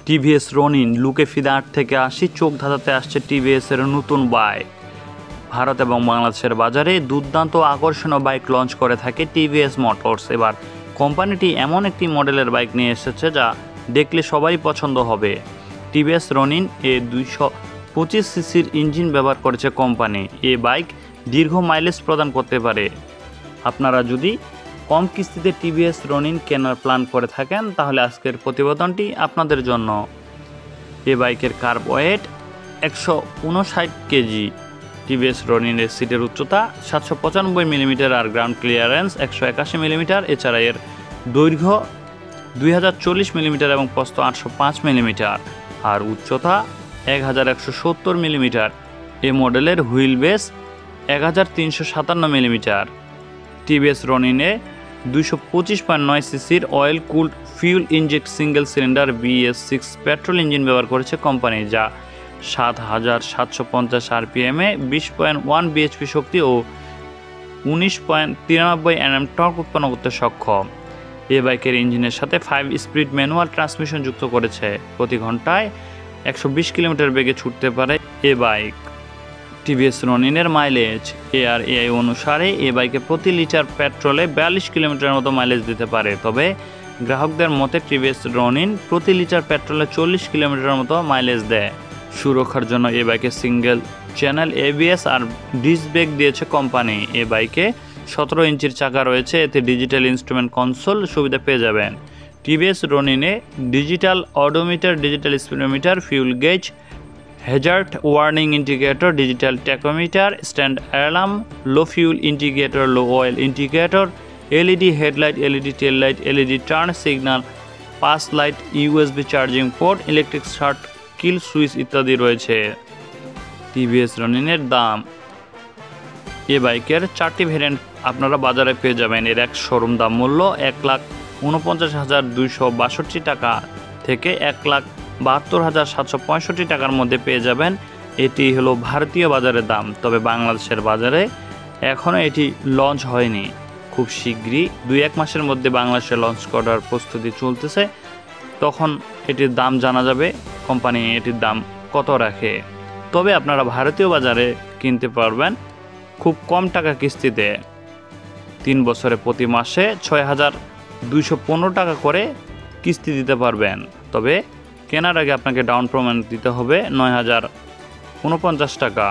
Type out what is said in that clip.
TVS Ronin লুকে ফিদা 8 থেকে 80 চোখ ধাঁধাতে আসছে টিভিএসের নতুন বাইক। ভারত এবং বাংলাদেশের বাজারে দুর্দান্ত আকর্ষণীয় বাইক লঞ্চ করে থাকে টিভিএস মোটরস। এবার কোম্পানিটি এমন একটি মডেলের বাইক নিয়ে এসেছে যা দেখলে সবারই পছন্দ হবে। টিভিএস রনিন এ 225 সিসির ইঞ্জিন ব্যবহার করেছে কোম্পানি। এই বাইক দীর্ঘ মাইলেজ প্রদান করতে পারে। আপনারা যদি কম কিস্তিতে টিভিএস রনিন কেনার প্ল্যান করে থাকেন তাহলে আজকের প্রতিবেদনটি আপনাদের জন্য। এই বাইকের কার্ব ওয়েট 159 কেজি। টিভিএস রনিনের সিটের উচ্চতা 795 মিলিমিটার আর গ্রাউন্ড ক্লিয়ারেন্স 181 মিলিমিটার। এছাড়া এর দৈর্ঘ্য 2040 মিলিমিটার এবং প্রস্থ 805 মিলিমিটার আর উচ্চতা 1170 মিলিমিটার। এই মডেলের হুইল বেস 1357 মিলিমিটার। টিভিএস রনিনে 225.9 সিসির oil cooled fuel inject single cylinder BS6 petrol engine ব্যবহার করেছে কোম্পানি, যা 7750 আরপিএমে 20.1 বিএইচপি শক্তি ও 19.93 Nm টর্ক উৎপন্ন করতে সক্ষম। এই বাইকের ইঞ্জিনের সাথে 5 স্পিড ম্যানুয়াল ট্রান্সমিশন যুক্ত করেছে। প্রতি ঘন্টায় 120 কিলোমিটার বেগে ছুটতে পারে এ বাইক। টিভিএস রনিনের মাইলেজ ARAI অনুসারে এ বাইকে প্রতি লিটার পেট্রোলে 42 কিলোমিটারের মতো মাইলেজ দিতে পারে। তবে গ্রাহকদের মতে টিভিএস রনিন প্রতি লিটার পেট্রোলে 40 কিলোমিটারের মতো মাইলেজ দেয়। সুরক্ষার জন্য এ বাইকে সিঙ্গেল চ্যানেল ABS আর ডিস্ক ব্রেক দিয়েছে কোম্পানি। এ বাইকে 17 ইঞ্চির চাকা রয়েছে, এতে ডিজিটাল ইনস্ট্রুমেন্ট কনসোল সুবিধা পেয়ে যাবেন। টিভিএস রনিনে digital odometer, digital speedometer, fuel gauge, hazard warning indicator, digital tachometer, stand alarm, low fuel indicator, low oil indicator, LED headlight, LED tail light, LED turn signal, pass light, USB charging port, electric start kill switch ইত্যাদি রয়েছে। TVS রনিনের দাম। এ বাইকের 4টি variant আপনারা বাজারে পেয়ে যাবেন। এর এক শোরুম দাম মূল্য 1,49,262 টাকা থেকে 1,72,765 টাকার মধ্যে পেয়ে যাবেন। এটি হলো ভারতীয় বাজারের দাম। তবে বাংলাদেশের বাজারে এখনও এটি লঞ্চ হয়নি। খুব শীঘ্রই 2-1 মাসের মধ্যে বাংলাদেশে লঞ্চ করার প্রস্তুতি চলতেছে। তখন এটির দাম জানা যাবে, কোম্পানি এটির দাম কত রাখে। তবে আপনারা ভারতীয় বাজারে কিনতে পারবেন খুব কম টাকা কিস্তিতে। 3 বছরে প্রতি মাসে 6,215 টাকা করে কিস্তি দিতে পারবেন। তবে কেনার আগে আপনাকে ডাউন পেমেন্ট দিতে হবে 9,049 টাকা।